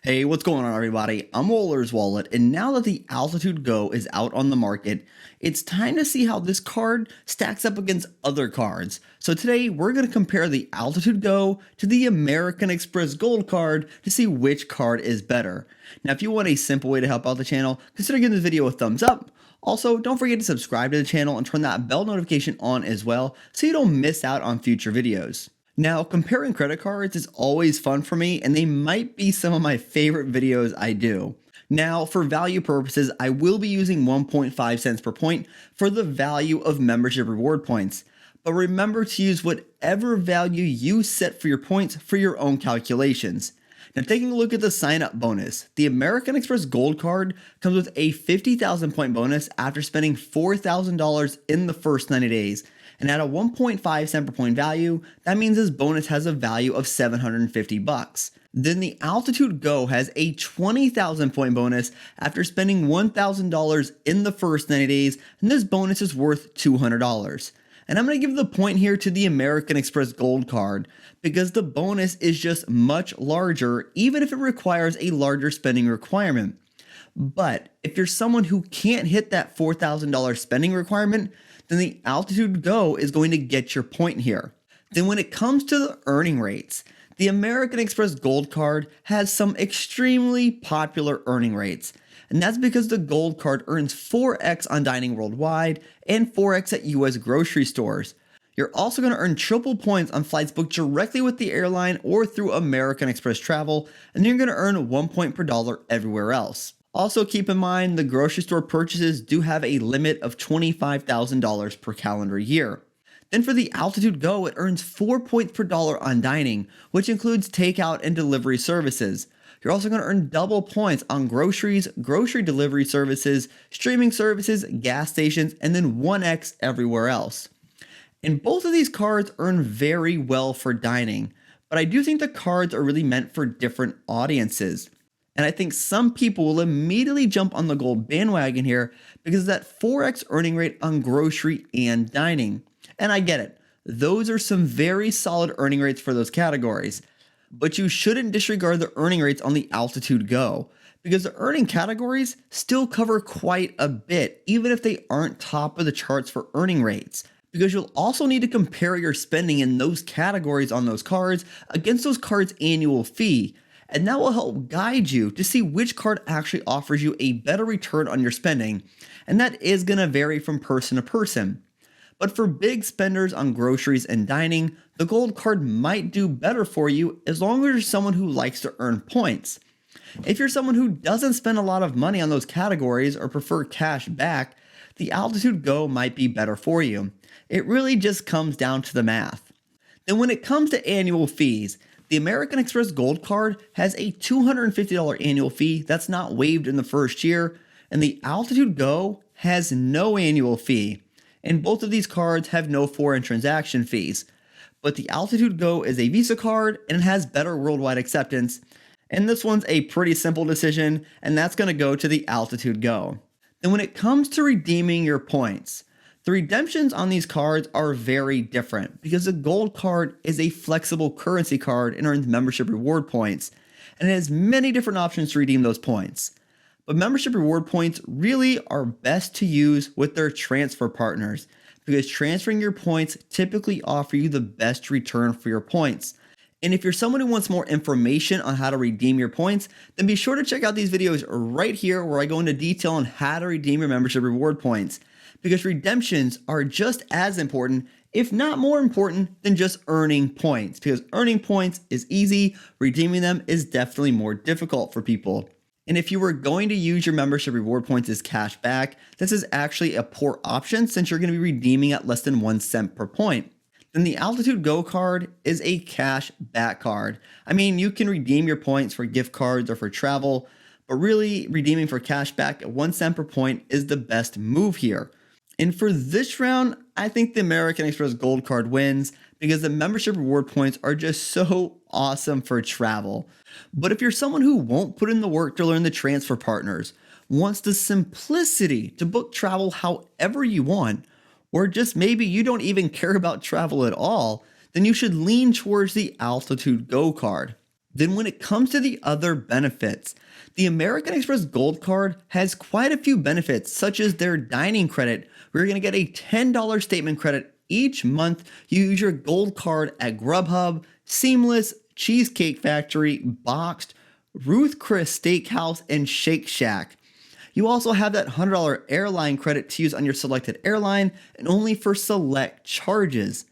Hey, what's going on, everybody? I'm Roller's Wallet, and now that the Altitude Go is out on the market, it's time to see how this card stacks up against other cards. So today, we're going to compare the Altitude Go to the American Express Gold card to see which card is better. Now, if you want a simple way to help out the channel, consider giving this video a thumbs up. Also, don't forget to subscribe to the channel and turn that bell notification on as well so you don't miss out on future videos. Now, comparing credit cards is always fun for me, and they might be some of my favorite videos I do. Now, for value purposes, I will be using 1.5 cents per point for the value of membership reward points. But remember to use whatever value you set for your points for your own calculations. Now, taking a look at the sign-up bonus, the American Express Gold card comes with a 50,000 point bonus after spending $4,000 in the first 90 days. And at a 1.5 cent per point value, that means this bonus has a value of $750. Then the Altitude Go has a 20,000 point bonus after spending $1,000 in the first 90 days, and this bonus is worth $200. And I'm going to give the point here to the American Express Gold card because the bonus is just much larger, even if it requires a larger spending requirement. But if you're someone who can't hit that $4,000 spending requirement, then the Altitude Go is going to get your point here. Then when it comes to the earning rates, the American Express Gold card has some extremely popular earning rates. And that's because the Gold card earns 4x on dining worldwide and 4x at US grocery stores. You're also going to earn triple points on flights booked directly with the airline or through American Express Travel, and you're going to earn 1 point per dollar everywhere else. Also keep in mind the grocery store purchases do have a limit of $25,000 per calendar year. Then for the Altitude Go, it earns 4 points per dollar on dining, which includes takeout and delivery services. You're also going to earn double points on groceries, grocery delivery services, streaming services, gas stations, and then 1x everywhere else. And both of these cards earn very well for dining, but I do think the cards are really meant for different audiences. And I think some people will immediately jump on the gold bandwagon here because of that 4x earning rate on grocery and dining. And I get it. Those are some very solid earning rates for those categories. But you shouldn't disregard the earning rates on the Altitude Go because the earning categories still cover quite a bit, even if they aren't top of the charts for earning rates. Because you'll also need to compare your spending in those categories on those cards against those cards' annual fee. And that will help guide you to see which card actually offers you a better return on your spending. And that is going to vary from person to person. But for big spenders on groceries and dining, the Gold card might do better for you as long as you're someone who likes to earn points. If you're someone who doesn't spend a lot of money on those categories or prefer cash back, the Altitude Go might be better for you. It really just comes down to the math. Then when it comes to annual fees, the American Express Gold card has a $250 annual fee that's not waived in the first year, and the Altitude Go has no annual fee. And both of these cards have no foreign transaction fees. But the Altitude Go is a Visa card and it has better worldwide acceptance. And this one's a pretty simple decision, and that's going to go to the Altitude Go. Then when it comes to redeeming your points, the redemptions on these cards are very different because the Gold card is a flexible currency card and earns membership reward points, and it has many different options to redeem those points. But membership reward points really are best to use with their transfer partners because transferring your points typically offer you the best return for your points. And if you're someone who wants more information on how to redeem your points, then be sure to check out these videos right here where I go into detail on how to redeem your membership reward points. Because redemptions are just as important, if not more important, than just earning points. Because earning points is easy, redeeming them is definitely more difficult for people. And if you were going to use your membership reward points as cash back, this is actually a poor option since you're going to be redeeming at less than 1 cent per point. Then the Altitude Go card is a cash back card. I mean, you can redeem your points for gift cards or for travel, but really redeeming for cash back at 1 cent per point is the best move here. And for this round, I think the American Express Gold card wins because the membership reward points are just so awesome for travel. But if you're someone who won't put in the work to learn the transfer partners, wants the simplicity to book travel however you want, or just maybe you don't even care about travel at all, then you should lean towards the Altitude Go card. Then when it comes to the other benefits, the American Express Gold Card has quite a few benefits, such as their dining credit, where you're going to get a $10 statement credit each month. You use your Gold Card at Grubhub, Seamless, Cheesecake Factory, Boxed, Ruth Chris Steakhouse, and Shake Shack. You also have that $100 airline credit to use on your selected airline and only for select charges.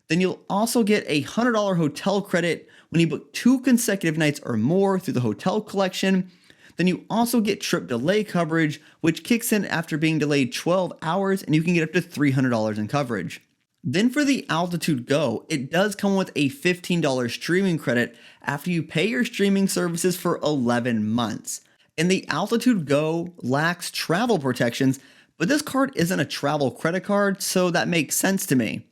Then you'll also get a $100 hotel credit when you book 2 consecutive nights or more through the hotel collection. Then you also get trip delay coverage, which kicks in after being delayed 12 hours, and you can get up to $300 in coverage. Then for the Altitude Go, it does come with a $15 streaming credit after you pay your streaming services for 11 months. And the Altitude Go lacks travel protections, but this card isn't a travel credit card, so that makes sense to me.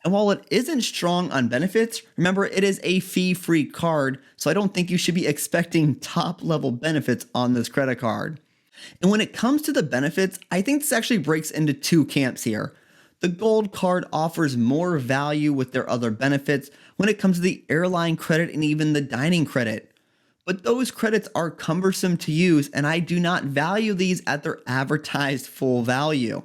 And while it isn't strong on benefits, remember it is a fee-free card, so I don't think you should be expecting top-level benefits on this credit card. And when it comes to the benefits, I think this actually breaks into 2 camps here. The Gold Card offers more value with their other benefits when it comes to the airline credit and even the dining credit. But those credits are cumbersome to use, and I do not value these at their advertised full value.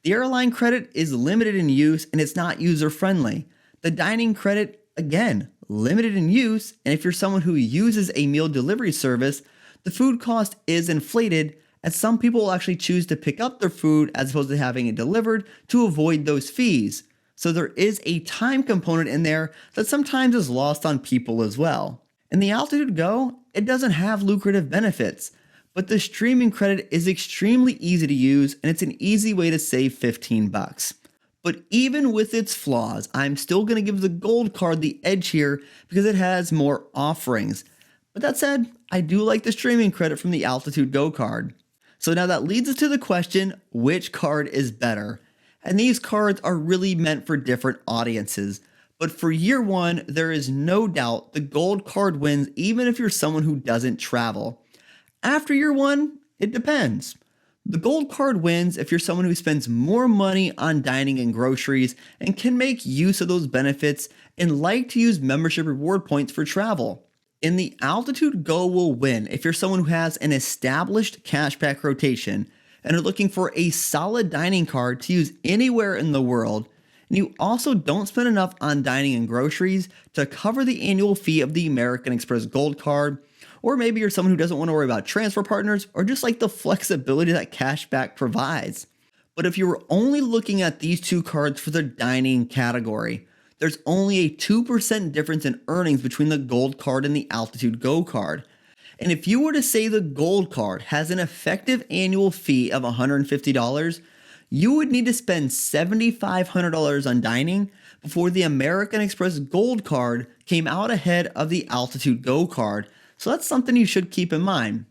The airline credit is limited in use and it's not user-friendly. The dining credit, again, limited in use, and if you're someone who uses a meal delivery service, the food cost is inflated, as some people will actually choose to pick up their food as opposed to having it delivered to avoid those fees. So there is a time component in there that sometimes is lost on people as well. In the Altitude Go, it doesn't have lucrative benefits, but the streaming credit is extremely easy to use and it's an easy way to save 15 bucks. But even with its flaws, I'm still going to give the Gold Card the edge here because it has more offerings. But that said, I do like the streaming credit from the Altitude Go card. So now that leads us to the question, which card is better? And these cards are really meant for different audiences. But for year 1, there is no doubt the Gold Card wins even if you're someone who doesn't travel. After year 1, it depends. The Gold Card wins if you're someone who spends more money on dining and groceries and can make use of those benefits and like to use membership reward points for travel. And the Altitude Go will win if you're someone who has an established cashback rotation and are looking for a solid dining card to use anywhere in the world, and you also don't spend enough on dining and groceries to cover the annual fee of the American Express Gold Card, or maybe you're someone who doesn't want to worry about transfer partners or just like the flexibility that cashback provides. But if you were only looking at these 2 cards for the dining category, there's only a 2% difference in earnings between the Gold Card and the Altitude Go card. And if you were to say the Gold Card has an effective annual fee of $150, you would need to spend $7,500 on dining before the American Express Gold Card came out ahead of the Altitude Go card. So that's something you should keep in mind.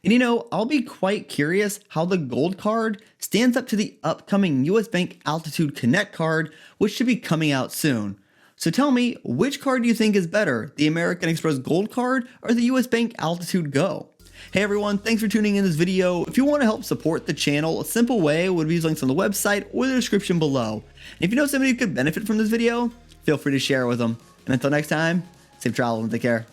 And I'll be quite curious how the Gold Card stands up to the upcoming US Bank Altitude Connect card, which should be coming out soon. So tell me, which card do you think is better, the American Express Gold Card or the US Bank Altitude Go? Hey everyone, thanks for tuning in this video. If you want to help support the channel, a simple way would be use links on the website or the description below. And if you know somebody who could benefit from this video, feel free to share it with them. And until next time, safe travels and take care.